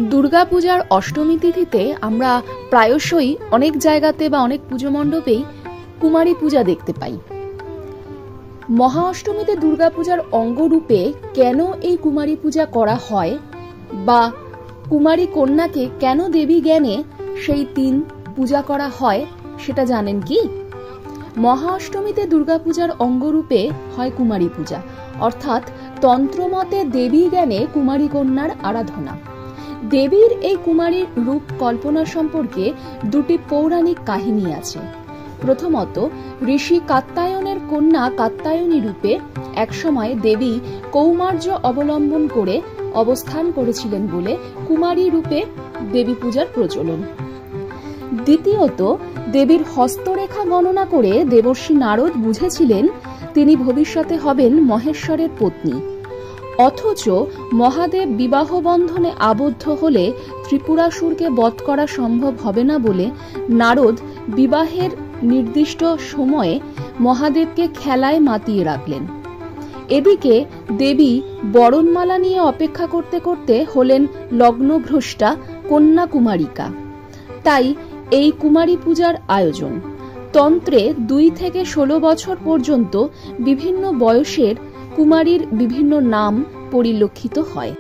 দুর্গাপূজার অষ্টমী তিথিতে আমরা প্রায়শই অনেক জায়গাতে বা অনেক পুজো মণ্ডপেই কুমারী পূজা দেখতে পাই। মহা অষ্টমীতে দুর্গাপূজার অঙ্গরূপে কেন এই কুমারী পূজা করা হয় বা কুমারী কন্যাকে কেন দেবী জ্ঞানে সেই দিন পূজা করা হয় সেটা জানেন কি? মহা অষ্টমীতে দুর্গাপূজার অঙ্গরূপে হয় কুমারী পূজা, অর্থাৎ তন্ত্রমতে দেবী জ্ঞানে কুমারী কন্যার আরাধনা। দেবীর এই কুমারীর রূপ কল্পনা সম্পর্কে দুটি পৌরাণিক কাহিনী আছে। প্রথমত, ঋষি কাত্যায়নের কন্যা কাত্যায়নী রূপে একসময় দেবী কৌমার্য অবলম্বন করে অবস্থান করেছিলেন বলে কুমারী রূপে দেবী পূজার প্রচলন। দ্বিতীয়ত, দেবীর হস্তরেখা গণনা করে দেবর্ষি নারদ বুঝেছিলেন তিনি ভবিষ্যতে হবেন মহেশ্বরের পত্নী। অথচ মহাদেব বিবাহ বন্ধনে আবদ্ধ হলে ত্রিপুরাসুরকে বধ করা সম্ভব হবে না বলে নারদ বিবাহের নির্দিষ্ট সময়ে মহাদেবকে খেলায় মাতিয়ে রাখলেন। এদিকে দেবী বরণমালা নিয়ে অপেক্ষা করতে করতে হলেন লগ্নভ্রষ্টা কন্যা কুমারিকা। তাই এই কুমারী পূজার আয়োজন। তন্ত্রে 2 থেকে 16 বছর পর্যন্ত বিভিন্ন বয়সের কুমারীর বিভিন্ন নাম পরিলক্ষিত হয়।